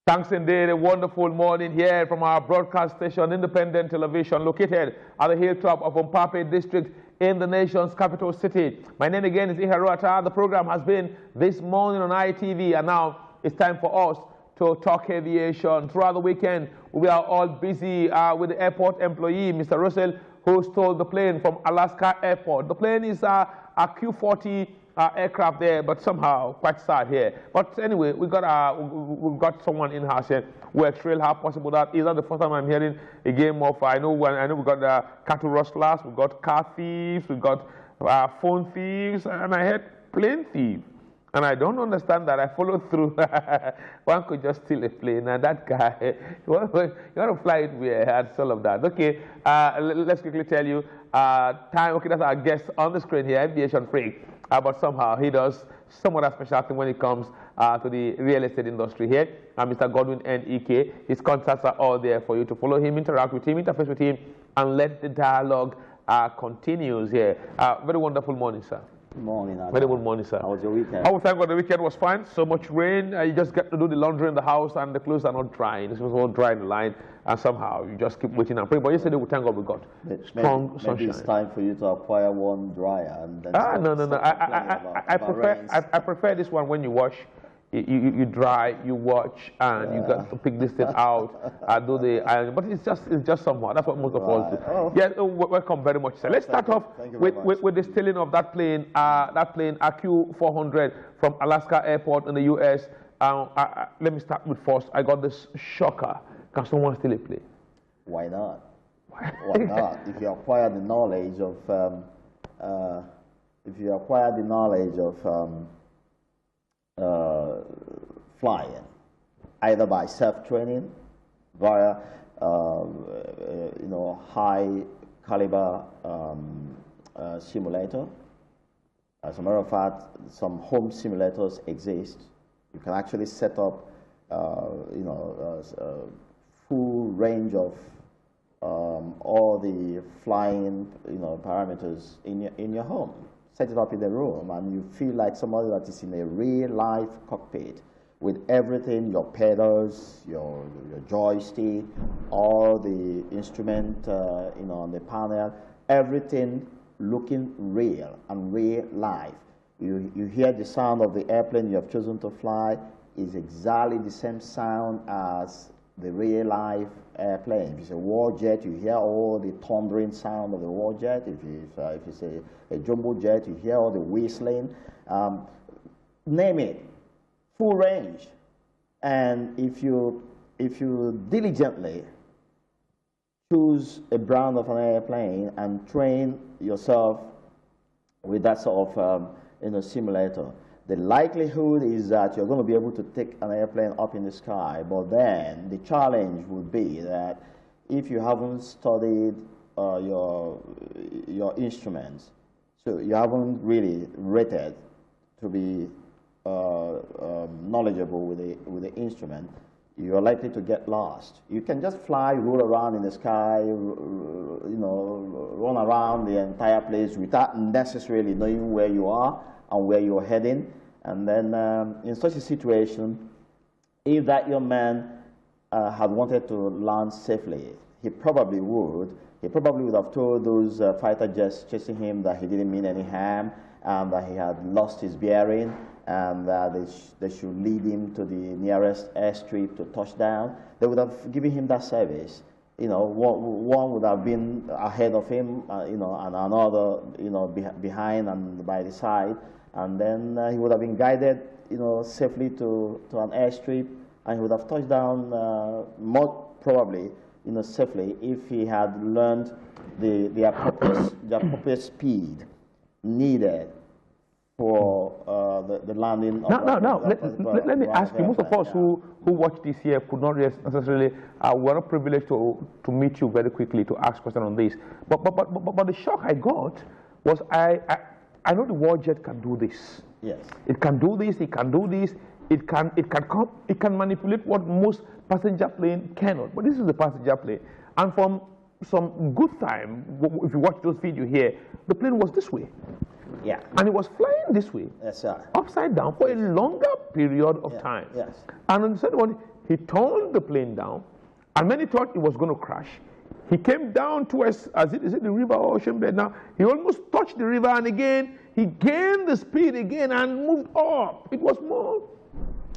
Thanks indeed. A wonderful morning here from our broadcast station, Independent Television, located at the hilltop of Mpape district in the nation's capital city. My name again is Iharuata. The program has been this morning on ITV, and now it's time for us to talk aviation. Throughout the weekend, we are all busy with the airport employee, Mr. Russell, who stole the plane from Alaska Airport. The plane is a Q40 aircraft there, but somehow quite sad here. But anyway, we got someone in house here who explained how possible that is. Not the first time I'm hearing a game of I know we got cattle rustlers, we got car thieves, we got phone thieves, and I heard plane thieves. And I don't understand that. I followed through. One could just steal a plane, and that guy, you want to fly it where? And all of that. Okay, let's quickly tell you. Okay, that's our guest on the screen here, Aviation Freak. But somehow he does some other special thing when it comes to the real estate industry here. Mr. Godwin N.E.K. His contacts are all there for you to follow him, interact with him, interface with him, and let the dialogue continues here. Very wonderful morning, sir. Good morning, Adam. Very good morning, sir. How was your weekend? Oh, thank God the weekend was fine. So much rain. You just get to do the laundry in the house, and the clothes are not drying. It's all dry in the line, and somehow you just keep waiting and praying. But yesterday, we thank God we got strong sunshine. Maybe it's time for you to acquire one dryer. And then no. I prefer this one when you wash. You dry, you watch, and you got to pick this thing out and do the iron. But it's just somehow. That's what most of us do. Oh. Yes, welcome very much, sir. Let's start off with the stealing of that plane AQ400 from Alaska Airport in the U.S. Let me start with first. I got this shocker. Can someone steal a plane? Why not? Why not? If you acquire the knowledge of flying, either by self-training via high caliber simulator. As a matter of fact, some home simulators exist. You can actually set up full range of all the flying parameters in your home. Set it up in the room, and you feel like somebody that is in a real-life cockpit with everything, your pedals, your joystick, all the instrument, on the panel, everything looking real and real life. You hear the sound of the airplane you have chosen to fly is exactly the same sound as the real-life airplane. If it's a war jet, you hear all the thundering sound of the war jet. If it's a jumbo jet, you hear all the whistling. Name it, full range. And if you diligently choose a brand of an airplane and train yourself with that sort of simulator, the likelihood is that you're going to be able to take an airplane up in the sky, but then the challenge would be that if you haven't studied your instruments, so you haven't really rated to be knowledgeable with the instrument, you are likely to get lost. You can just fly, roll around in the sky, run around the entire place without necessarily knowing where you are and where you're heading. And then in such a situation, if that young man had wanted to land safely, he probably would. He probably would have told those fighter jets chasing him that he didn't mean any harm, and that he had lost his bearing, and that they should lead him to the nearest airstrip to touchdown. They would have given him that service. One would have been ahead of him, and another, behind and by the side. And then he would have been guided, safely to an airstrip, and he would have touched down more probably, safely if he had learned the appropriate speed needed for the landing. Let me ask you. Most of us who watch this here could not necessarily. We're not privileged to meet you very quickly to ask questions on this. But the shock I got was I know the war jet can do this. Yes. It can do this. It can do this. It can manipulate what most passenger plane cannot. But this is the passenger plane, and from some good time, if you watch those videos here, the plane was this way. Yeah. And it was flying this way. Yes, sir. Upside down for a longer period of time. Yes. And on the second one, he turned the plane down, and many thought it was going to crash. He came down towards, is it the river or ocean bed now? He almost touched the river, and again, he gained the speed again and moved up. It was more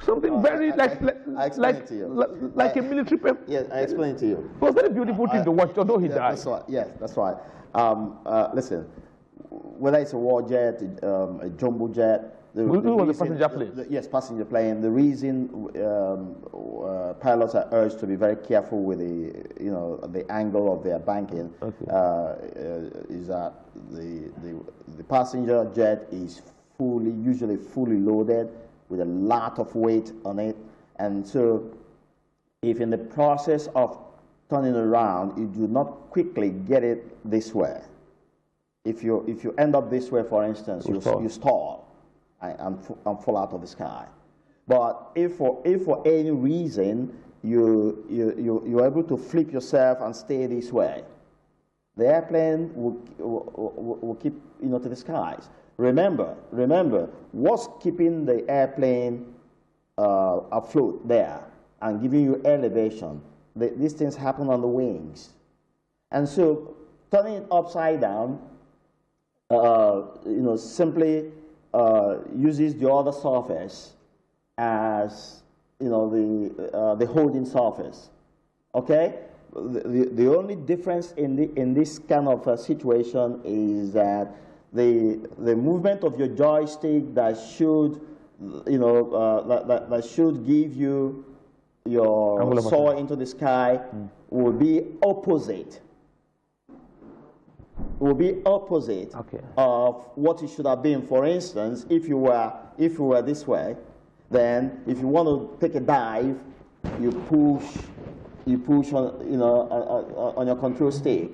something very like a military. Yes, I explained it to you. It was a very beautiful thing to watch, although he died. That's right. Yes, that's right. Listen, whether it's a war jet, a jumbo jet, the passenger plane. Yes, passenger plane. The reason pilots are urged to be very careful with the angle of their banking is that the passenger jet is usually fully loaded with a lot of weight on it, and so if in the process of turning around you do not quickly get it this way, if you end up this way, for instance, you stall and fall out of the sky. But if for any reason you're able to flip yourself and stay this way, the airplane will keep to the skies. Remember, what's keeping the airplane afloat there and giving you elevation? These things happen on the wings, and so turning it upside down, simply uses the other surface as the holding surface. Okay. The only difference in this kind of situation is that the movement of your joystick that should that should give you your soar into the sky will be opposite. Will be opposite of what it should have been. For instance, if you were this way, then if you want to take a dive, you push on your control stick,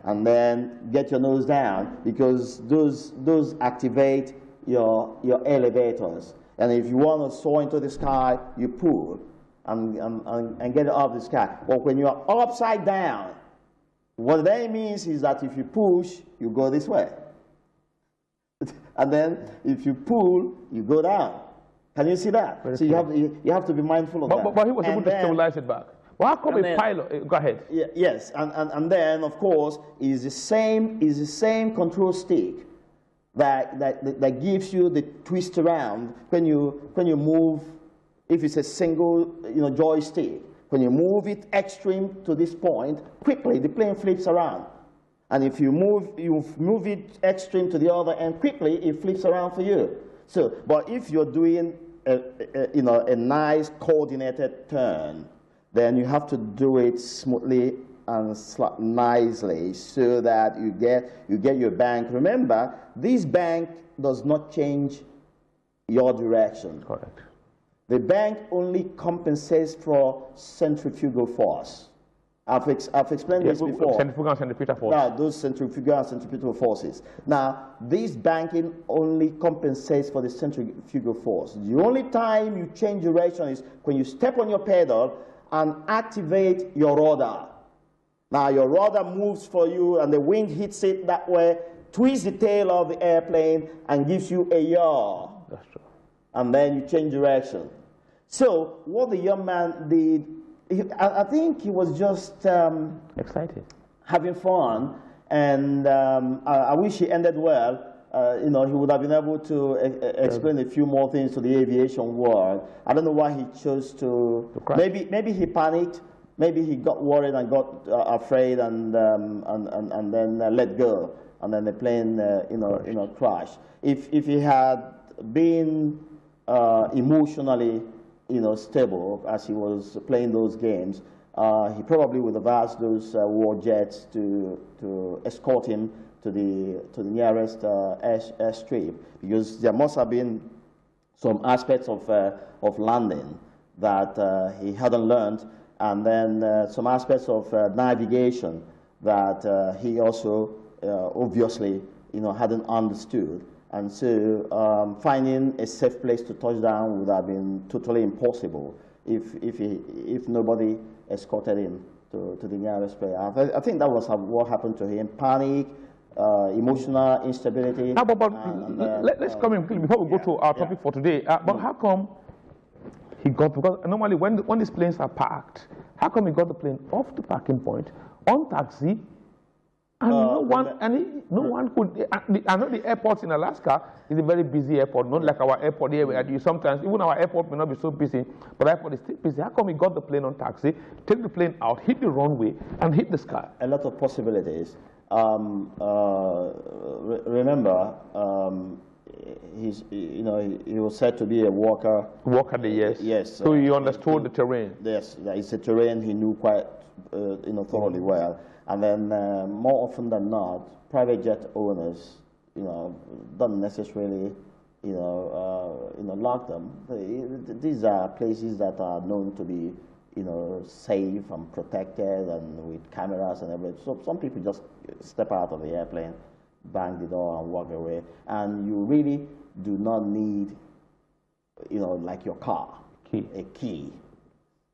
and then get your nose down, because those activate your elevators. And if you want to soar into the sky, you pull and get it up the sky. But when you are upside down, what that means is that if you push, you go this way. And then if you pull, you go down. Can you see that? So you have to be mindful of that. But he was able to stabilize it back. Well, how come a pilot? Go ahead. Yes, and then of course is the same control stick that gives you the twist around when you move. If it's a single joystick, when you move it extreme to this point, quickly the plane flips around. And if you move it extreme to the other end, quickly it flips around for you. So, but if you're doing a nice coordinated turn, then you have to do it smoothly and nicely so that you get your bank. Remember, this bank does not change your direction. Correct. The bank only compensates for centrifugal force. I've explained this before. Centrifugal and centripetal force. Now, those centrifugal and centripetal forces. Now, this banking only compensates for the centrifugal force. The only time you change direction is when you step on your pedal and activate your rudder. Now, your rudder moves for you, and the wind hits it that way, twists the tail of the airplane, and gives you a yaw. That's true. And then you change direction. So what the young man did, I think he was just excited, having fun, and I wish he ended well. He would have been able to explain a few more things to the aviation world. I don't know why he chose to maybe he panicked, maybe he got worried and got afraid, and then let go, and then the plane crashed. If he had been emotionally stable as he was playing those games, he probably would have asked those war jets to escort him to the nearest airstrip, because there must have been some aspects of landing that he hadn't learned, and then some aspects of navigation that he also obviously hadn't understood. And so finding a safe place to touch down would have been totally impossible if nobody escorted him to the nearest place. I think that was what happened to him: panic, emotional instability. Let's come in quickly before we go to our topic for today. But how come he got, because normally when these planes are parked, how come he got the plane off the parking point on taxi? And no one could. I know the airports in Alaska is a very busy airport, not like our airport here. Where you sometimes, even our airport may not be so busy, but the airport is still busy. How come he got the plane on taxi, take the plane out, hit the runway, and hit the sky? A lot of possibilities. Remember, he was said to be a walker. Walker, yes. Yes. So he understood the terrain. Yes, it's a terrain he knew quite, thoroughly well. And then, more often than not, private jet owners, don't necessarily, lock them. These are places that are known to be, safe and protected and with cameras and everything. So some people just step out of the airplane, bang the door and walk away. And you really do not need, like your car, a key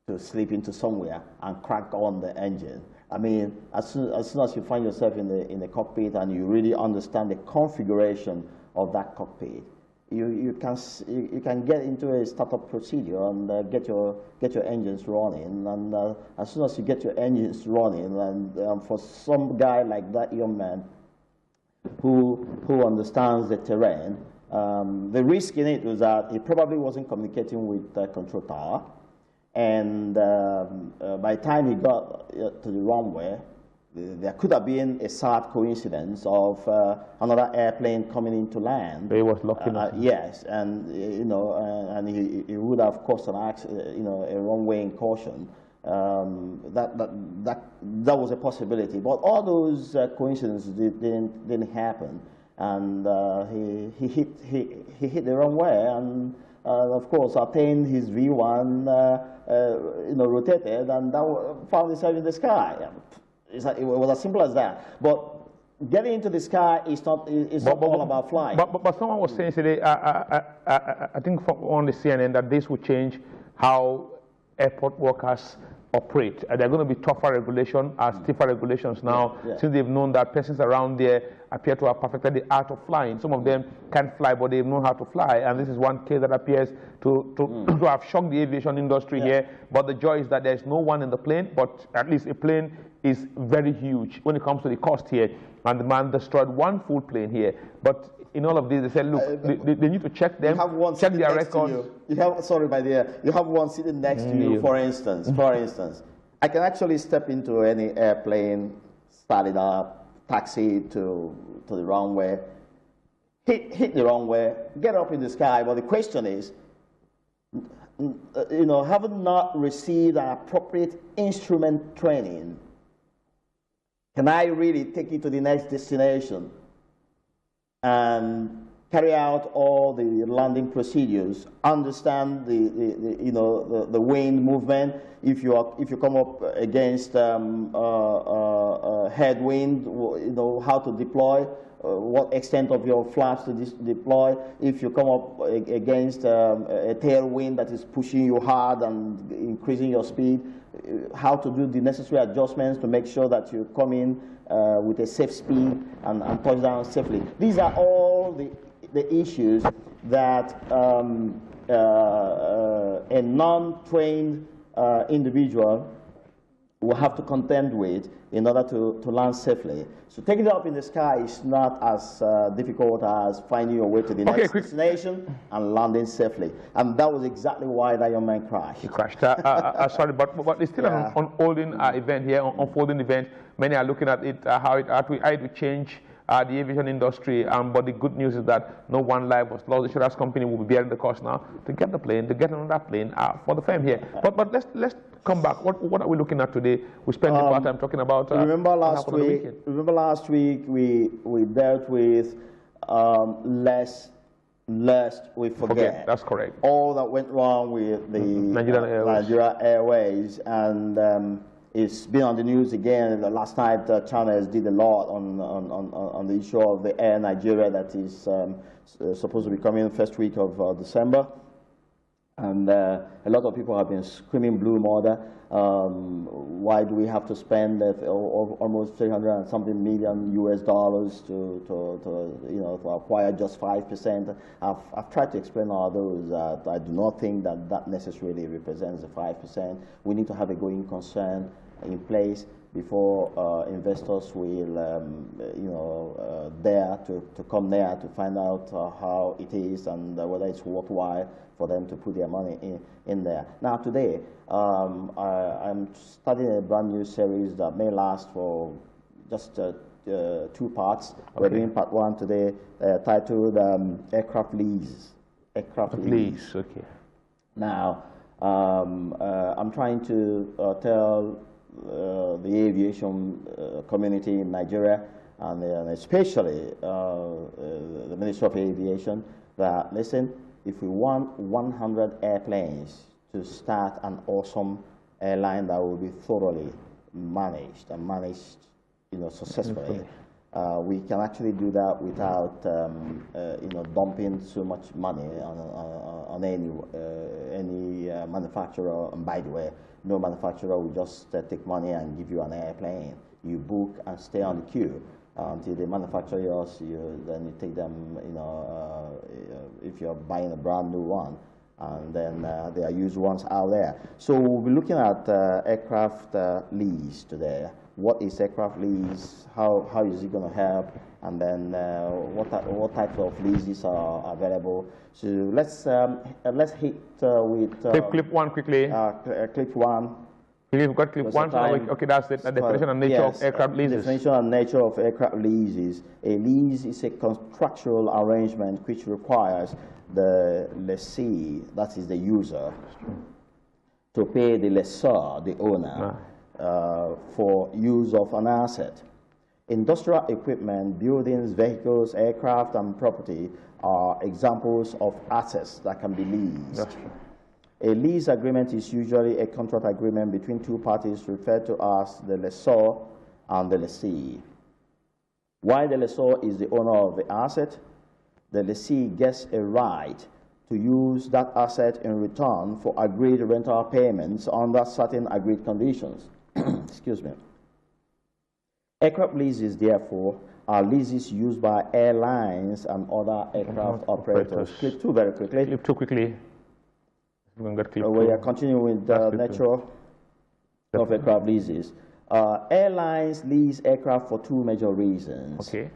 to slip into somewhere and crack on the engine. I mean, as soon as you find yourself in the cockpit and you really understand the configuration of that cockpit, you can get into a startup procedure and get your engines running. And as soon as you get your engines running, and for some guy like that young man who understands the terrain, the risk in it was that he probably wasn't communicating with the control tower. And by the time he got to the runway, there could have been a sad coincidence of another airplane coming into land. He was lucky enough. Yes, and and he would have caused an accident, a runway incursion. That was a possibility, but all those coincidences didn't happen, and he hit the runway and. Of course, attained his V1, rotated, and found himself in the sky. It was as simple as that. But getting into the sky is not all about flying. But someone was saying today, I think on the CNN, that this will change how airport workers operate. There are going to be tougher regulations, stiffer regulations now, since they've known that persons around there appear to have perfected the art of flying. Some of them can't fly, but they've known how to fly. And this is one case that appears to have shocked the aviation industry here. But the joy is that there's no one in the plane, but at least a plane is very huge when it comes to the cost here. And the man destroyed one full plane here. But in all of this, they said, look, they need to check them, check their records. Sorry, my dear, you have one sitting next to you, for instance. I can actually step into any airplane, start it up, taxi to the runway, hit the runway, get up in the sky. But the question is, having not received an appropriate instrument training, can I really take it to the next destination and carry out all the landing procedures, understand the wind movement? If you come up against headwind, how to deploy, what extent of your flaps to deploy. If you come up against a tailwind that is pushing you hard and increasing your speed, how to do the necessary adjustments to make sure that you come in with a safe speed and touch down safely. These are all the issues that a non-trained individual will have to contend with in order to land safely. So taking it up in the sky is not as difficult as finding your way to the next destination and landing safely. And that was exactly why that young man crashed. He crashed. Sorry, but it's still an unfolding event here, unfolding event. Many are looking at it, how it will change the aviation industry, but the good news is that no one life was lost. The insurance company will be bearing the cost now to get the plane, to get another plane for the firm here. But let's come back. What are we looking at today? We spent part time talking about. Remember last week we dealt with lest we forget. That's correct. All that went wrong with the Nigeria Airways, and it's been on the news again. Last night, Channels did a lot on the issue of the Air Nigeria that is supposed to be coming first week of December. And a lot of people have been screaming blue murder. Why do we have to spend almost 300 and something million US dollars to acquire just 5%? I've tried to explain all those. I do not think that necessarily represents the 5%. We need to have a going concern in place before investors will, dare to come there to find out how it is and whether it's worthwhile for them to put their money in there. Now today, I'm starting a brand new series that may last for just 2 parts. Okay. We're doing part 1 today, titled Aircraft Lease. Aircraft Lease. Okay. Now, I'm trying to tell the aviation community in Nigeria, and especially the Ministry of Aviation, that listen, if we want 100 airplanes to start an awesome airline that will be thoroughly managed and managed, successfully, we can actually do that without, dumping so much money on any manufacturer. And by the way, no manufacturer will just take money and give you an airplane. You book and stay on the queue until they manufacture yours. Then you take them, if you're buying a brand new one, and then there are used ones out there. So we'll be looking at aircraft lease today. What is aircraft lease? How is it going to help? And then what types of leases are available? So let's hit with clip 1 quickly. Clip 1. We've got clip 1. Okay, that's it. The definition and nature of aircraft leases. Definition and nature of aircraft leases. A lease is a contractual arrangement which requires the lessee, that is the user, to pay the lessor, the owner, for use of an asset. Industrial equipment, buildings, vehicles, aircraft, and property are examples of assets that can be leased. That's true. A lease agreement is usually a contract agreement between 2 parties referred to as the lessor and the lessee. While the lessor is the owner of the asset, the lessee gets a right to use that asset in return for agreed rental payments under certain agreed conditions. Excuse me. Aircraft leases, therefore, are leases used by airlines and other aircraft operators. Clip 2 very quickly. Clip 2 quickly. We are continuing with the nature of aircraft leases. Airlines lease aircraft for 2 major reasons. Okay.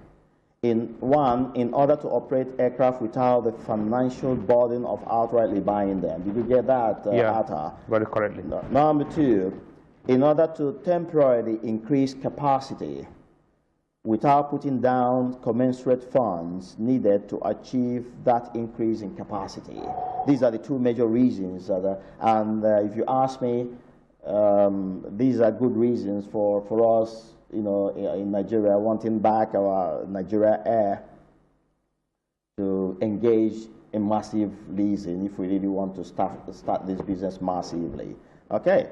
In order to operate aircraft without the financial burden of outrightly buying them. Did you get that, Atta? Very correctly. Number 2, in order to temporarily increase capacity without putting down commensurate funds needed to achieve that increase in capacity. These are the 2 major reasons. If you ask me, these are good reasons for us, in Nigeria, wanting back our Nigeria Air to engage in massive leasing if we really want to start this business massively. Okay.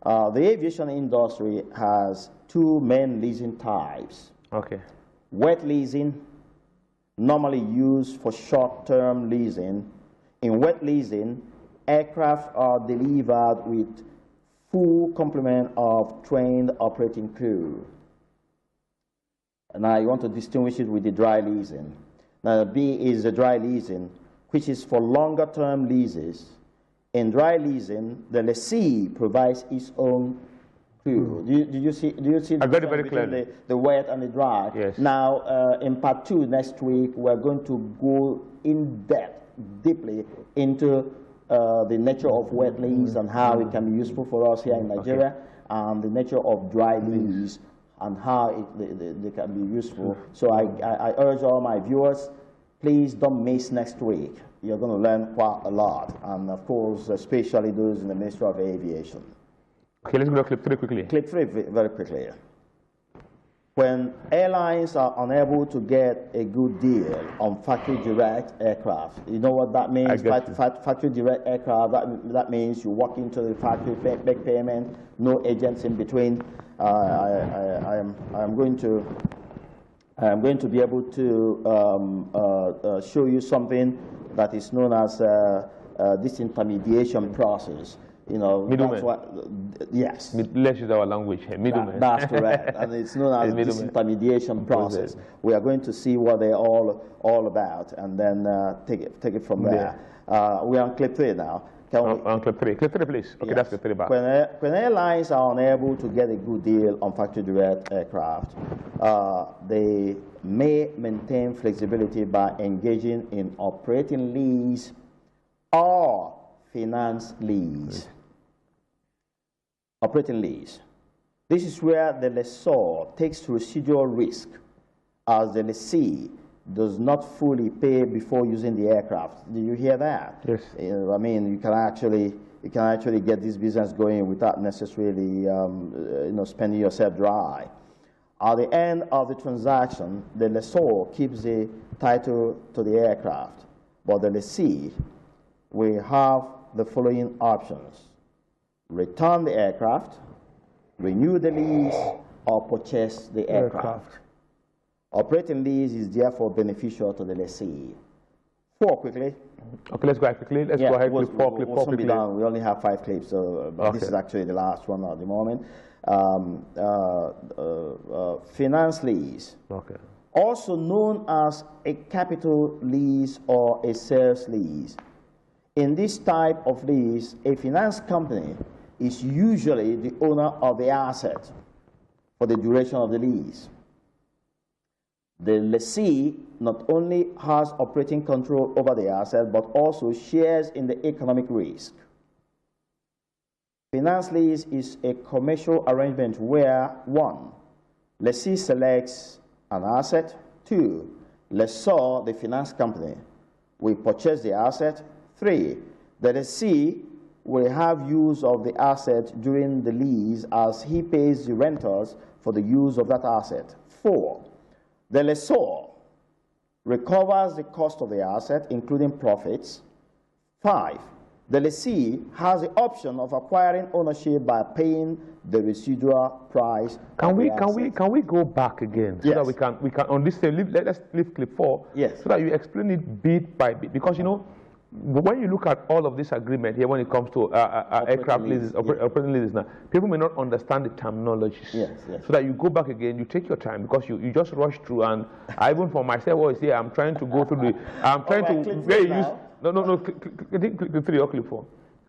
The aviation industry has 2 main leasing types. Okay. Wet leasing, normally used for short-term leasing. In wet leasing, aircraft are delivered with full complement of trained operating crew. Now, you want to distinguish it with the dry leasing. Now, B is the dry leasing, which is for longer-term leases. In dry leasing, the lessee provides its own crew. Do you see the very clearly. The wet and the dry? Yes. Now, in part 2 next week, we're going to go in depth, deeply into the nature of wet lease and how it can be useful for us here in Nigeria, and the nature of dry lease and how they can be useful. So I urge all my viewers, please don't miss next week. You're going to learn quite a lot, and of course, especially those in the Ministry of Aviation. Okay, let's go to clip 3 quickly. Clip 3 very quickly. When airlines are unable to get a good deal on factory direct aircraft, you know what that means? Factory direct aircraft, that means you walk into the factory, make payment, no agents in between. I'm going to be able to show you something that is known as this intermediation process. You know, middleman. that's what, yes. Let's use our language here, middleman. That's correct, and it's known as this intermediation process. We are going to see what they're all about, and then take it from there. We're on clip 3 now. On clip 3. Clip 3, please. Okay, yes. That's clip 3 back. When airlines are unable to get a good deal on factory direct aircraft, they may maintain flexibility by engaging in operating lease or finance lease. Operating lease. This is where the lessor takes residual risk as the lessee does not fully pay before using the aircraft. Do you hear that? Yes. I mean, you can actually get this business going without necessarily spending yourself dry. At the end of the transaction, the lessor keeps the title to the aircraft, but the lessee will have the following options: return the aircraft, renew the lease, or purchase the aircraft. Operating lease is therefore beneficial to the lessee. 4 quickly. Okay, let's go ahead quickly. Let's go ahead with 4 clips. We'll be done. We only have 5 clips, so this is actually the last one at the moment. Finance lease. Okay. Also known as a capital lease or a sales lease. In this type of lease, a finance company is usually the owner of the asset for the duration of the lease. The lessee not only has operating control over the asset, but also shares in the economic risk. Finance lease is a commercial arrangement where 1, lessee selects an asset, 2, lessor, the finance company, will purchase the asset, 3, the lessee will have use of the asset during the lease as he pays the renters for the use of that asset, 4, the lessor recovers the cost of the asset, including profits. 5, the lessee has the option of acquiring ownership by paying the residual price. Can we go back again so that we can on this same, let's leave clip 4. Yes. So that you explain it bit by bit, because you know when you look at all of this agreement here, when it comes to aircraft leases, operating leases now, people may not understand the terminologies. Yes, yes. So that you go back again, you take your time, because you just rush through, and even for myself, always here, I'm trying to go through the, I'm trying to, where you use, clip 3 or clip 4?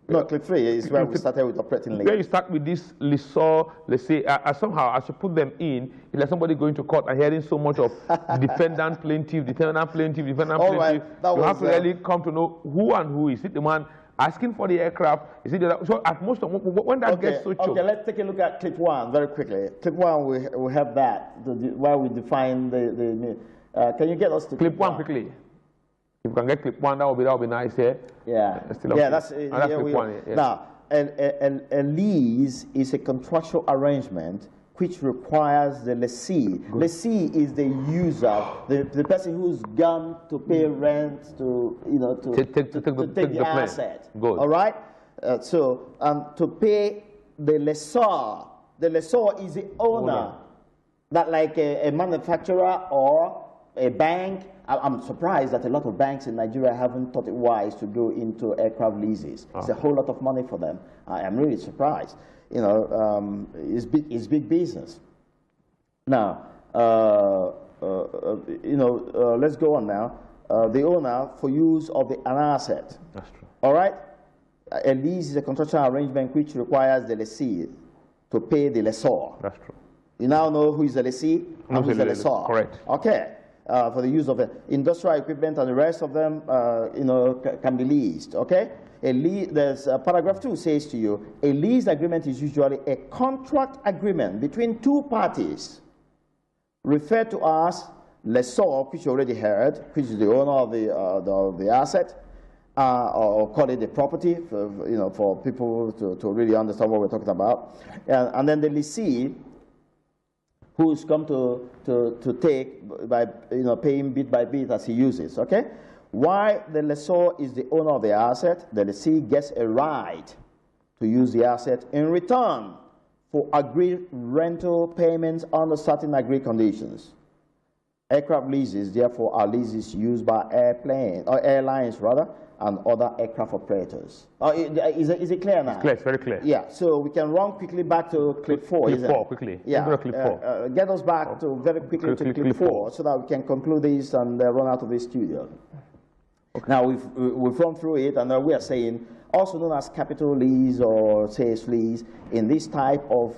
No, clip 3 is where we started with operating lease. Where you start with this lessor, let's say, somehow I should put them in, it's like somebody going to court and hearing so much of defendant, plaintiff, defendant, plaintiff, defendant, plaintiff. Right. You have to really come to know who and who. Is it the man asking for the aircraft? Is it the other? So at most, when that gets so choked. Okay, let's take a look at clip 1 very quickly. Clip 1, we have that, where we define the can you get us to clip 1 quickly? If you can get clip 1, that would be nice here. Yeah. That's clip 1. Yes. Now, a lease is a contractual arrangement which requires the lessee. Good. Lessee is the user, the person who's gone to pay rent to take the asset. Good. All right. To pay the lessor. The lessor is the owner. That like a manufacturer or a bank. I'm surprised that a lot of banks in Nigeria haven't thought it wise to go into aircraft leases. It's a whole lot of money for them. I am really surprised. You know, it's big business. Now, let's go on now. The owner for use of an asset. That's true. All right? A lease is a contractual arrangement which requires the lessee to pay the lessor. That's true. You now know who is the lessee and who is the lessor. Correct. Okay. For the use of industrial equipment and the rest of them, can be leased. Okay. There's paragraph 2 says to you, a lease agreement is usually a contract agreement between 2 parties, referred to as lessor, which you already heard, which is the owner of the asset, or call it the property, for people to really understand what we're talking about, and then the lessee, who's come to take by paying bit by bit as he uses. Okay, while the lessor is the owner of the asset, the lessee gets a right to use the asset in return for agreed rental payments under certain agreed conditions. Aircraft leases, therefore, are leases used by airlines rather, and other aircraft operators. Is it clear now? It's clear, it's very clear. Yeah, so we can run quickly back to clip 4, clip 4, quickly. Yeah, clip 4. Get us back to very quickly to clip 4 so that we can conclude this and run out of the studio. Okay. Now, we've run through it, and we are saying, also known as capital lease or sales lease, in this type of,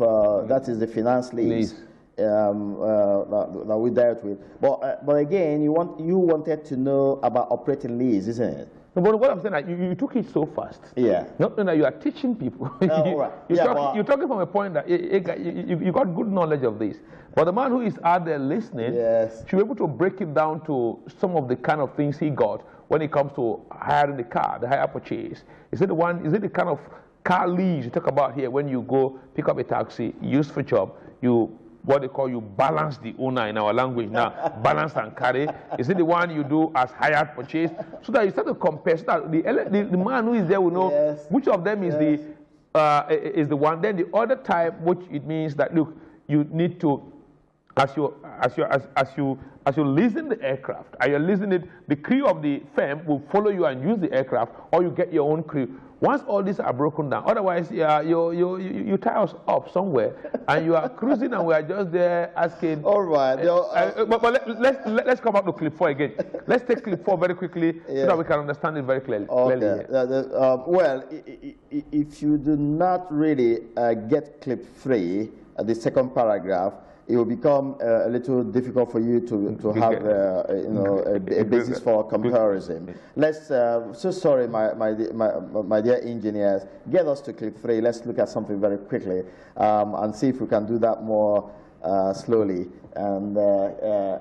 that is the finance lease. That we dealt with. But again, you wanted to know about operating lease, isn't it? No, but what I'm saying is you took it so fast. Yeah. Not that you are teaching people. Right. You're talking from a point that you got good knowledge of this. But the man who is out there listening should be able to break it down to some of the kind of things he got when it comes to hiring the car, the hire purchase. Is it the kind of car lease you talk about here when you go pick up a taxi, use for job, what they call you balance the owner in our language now, balance and carry? Is it the one you do as hired purchase? So that you start to compare, so that the man who is there will know which of them is the one. Then the other type, which it means that, look, you need to, as you leasing the aircraft, and you're leasing it, the crew of the firm will follow you and use the aircraft, or you get your own crew. Once all these are broken down, otherwise you tie us up somewhere, and you are cruising, and we are just there asking. All right. But let's come back to clip 4 again. Let's take clip 4 very quickly so that we can understand it very clearly. Okay. Well, if you do not really get clip 3, the second paragraph, it will become a little difficult for you to have a basis for comparison. Let's, so sorry, my dear engineers, get us to clip 3. Let's look at something very quickly and see if we can do that more slowly. And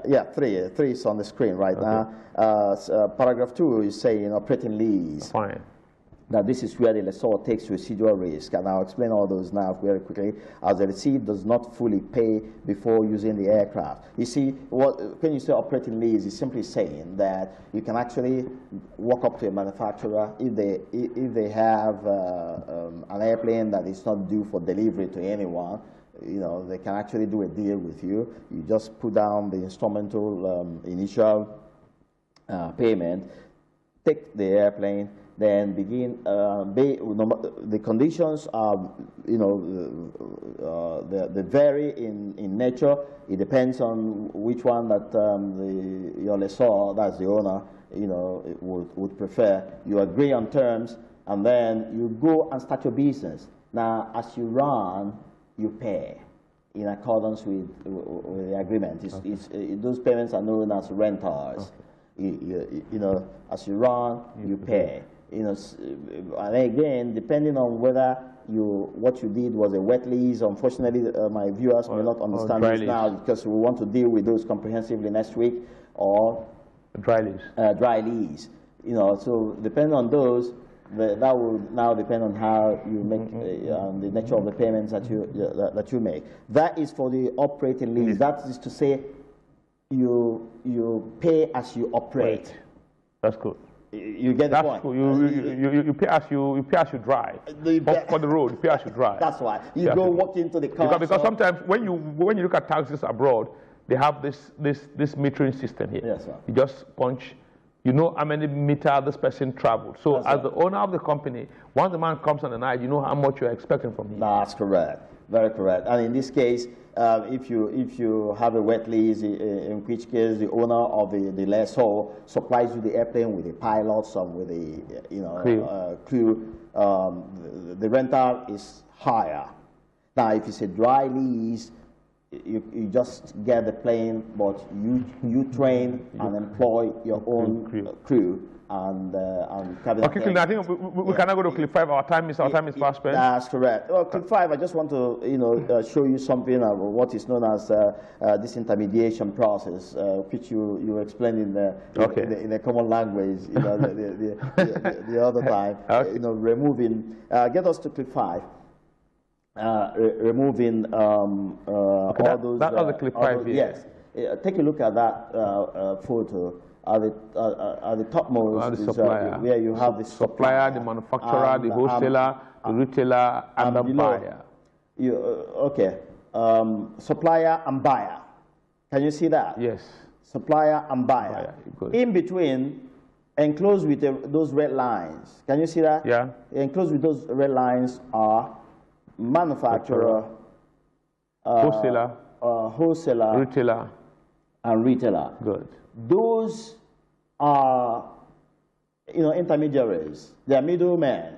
yeah, 3 is on the screen right now. Paragraph 2 is saying operating lease. Fine. Now, this is where the lessor takes residual risk, and I'll explain all those now very quickly, as the lessee does not fully pay before using the aircraft. You see, when you say operating lease, it's simply saying that you can actually walk up to a manufacturer if they have an airplane that is not due for delivery to anyone. You know, they can actually do a deal with you. You just put down the instrumental initial payment, take the airplane, then begin, the conditions are, you know, they vary in nature. It depends on which one that your lessor, that's the owner, you know, would prefer. You agree on terms, and then you go and start your business. Now, as you run, you pay in accordance with the agreement. Those payments are known as rentals. You know, as you run, you pay. You know, and again, depending on whether what you did was a wet lease. Unfortunately, my viewers may not understand this now because we want to deal with those comprehensively next week, or dry lease. Dry lease. You know, so depending on those, that will now depend on how you make the nature of the payments that you make. That is for the operating lease. That is to say, you pay as you operate. Right. That's good. You get the point. Cool. You pay as you drive. For the road, you pay as you drive. That's why you go walk into the car. Because sometimes when you look at taxis abroad, they have this metering system here. Yes, sir. You just punch. You know how many meters this person traveled. So as the owner of the company, once the man comes on the night, you know how much you're expecting from him. That's correct. Very correct. And in this case, if you have a wet lease, in which case the owner of the lessor supplies you the airplane with the pilots and with the crew, the rental is higher. Now, if it's a dry lease, you just get the plane, but you train and employ your own crew and cabin. Okay, quickly, I think we cannot go to clip 5. Our time is fast spent. That's correct. Well, clip 5, I just want to show you something of what is known as disintermediation process, which you explained in the common language, you know, the other time. Okay. You know, removing. Get us to clip 5. Removing all those. That was the clip 5. Yes. Take a look at that photo. At the topmost is where you have the supplier, the manufacturer, the wholesaler, the retailer, and the buyer. Supplier and buyer. Can you see that? Yes. supplier and buyer. In between, enclosed with those red lines. Can you see that? Yeah. Enclosed with those red lines are manufacturer, wholesaler, retailer, and retailer. Good. Those are, intermediaries. They are middlemen,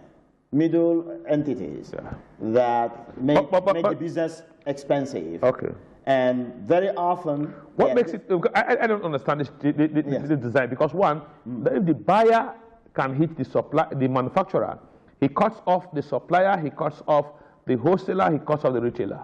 middle entities that make the business expensive. Okay. And very often, what makes it? I don't understand this, the design, because one, if the buyer can hit the manufacturer, he cuts off the supplier, he cuts off the wholesaler, he cuts off the retailer.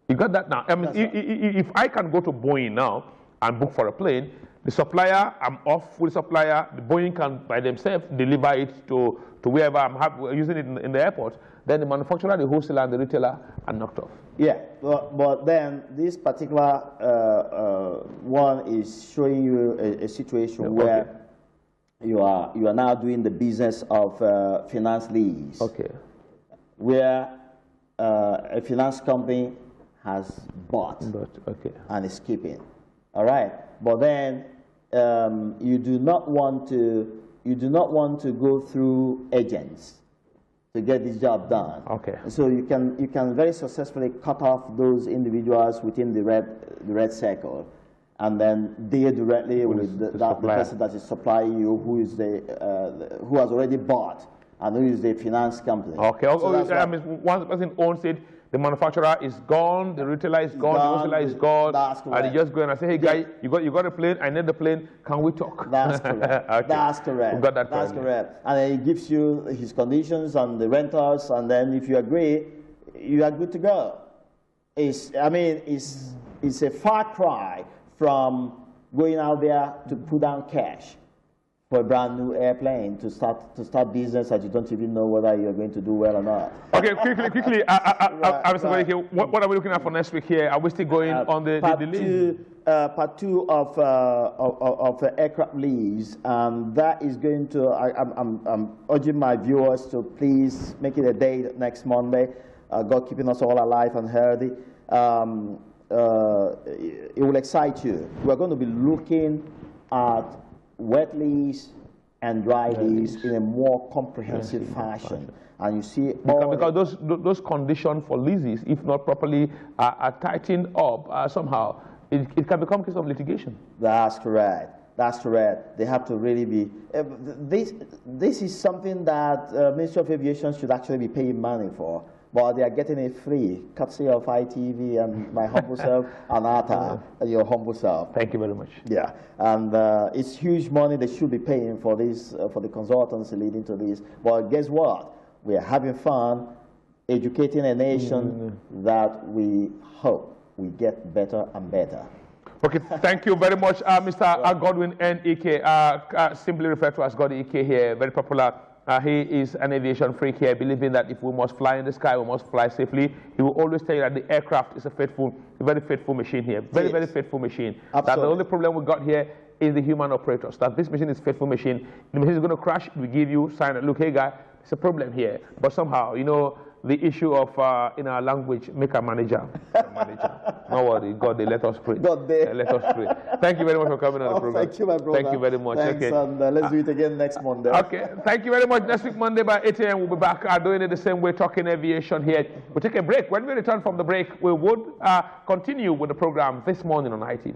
You got that now? I mean, if I can go to Boeing now and book for a plane, the supplier, I'm off with the supplier, the Boeing can by themselves deliver it to wherever I'm using it in the airport. Then the manufacturer, the wholesaler, and the retailer are knocked off. Yeah, but then this particular one is showing you a situation where you are now doing the business of finance lease. Okay. Where a finance company has bought and is keeping. All right, but then you do not want to go through agents to get this job done. Okay. So you can very successfully cut off those individuals within the red circle, and then deal directly with the person that is supplying you, who who has already bought, and who is the finance company. Okay. So I mean, once the person owns it, the manufacturer is gone, the retailer is gone, the wholesaler is gone, and you just go in and say, hey, guy, you got a plane, I need the plane, can we talk? That's correct. Okay. That's correct. Got that. That's correct. And then he gives you his conditions and the rentals, and then if you agree, you are good to go. It's a far cry from going out there to put down cash for a brand new airplane to start business that you don't even know whether you're going to do well or not. Okay, quickly. What are we looking at for next week here? Are we still going on the lease? Part two of aircraft lease, and that is going to. I'm urging my viewers to please make it a day next Monday. God keeping us all alive and healthy. It will excite you. We're going to be looking at wet lease and dry lease in a more comprehensive fashion. And you see, because those conditions for leases, if not properly are tightened up somehow, it can become a case of litigation. That's correct. That's correct. They have to really be. This is something that Ministry of Aviation should actually be paying money for. But they are getting it free, courtesy of ITV and my humble self, and Atta, your humble self. Thank you very much. Yeah, and it's huge money they should be paying for this, for the consultancy leading to this. But guess what? We are having fun, educating a nation that we hope we get better and better. Okay, thank you very much, Mr. Godwin N. Ike, simply referred to as God Ike here, very popular. He is an aviation freak here, believing that if we must fly in the sky, we must fly safely. He will always tell you that the aircraft is a very faithful machine here. Very faithful machine. Absolutely. That the only problem we got here is the human operators. That this machine is a faithful machine. The machine is going to crash. We give you sign. Look, hey guy, it's a problem here. But somehow, you know, the issue of in our language, make a manager. No worry, God, they let us pray. God, they let us pray. Thank you very much for coming on the program. Thank you, my brother. Thank you very much. Thanks, okay. And let's do it again next Monday. Okay, thank you very much. Next week, Monday by 8 a.m., we'll be back doing it the same way, talking aviation here. We'll take a break. When we return from the break, we would continue with the program this morning on ITV.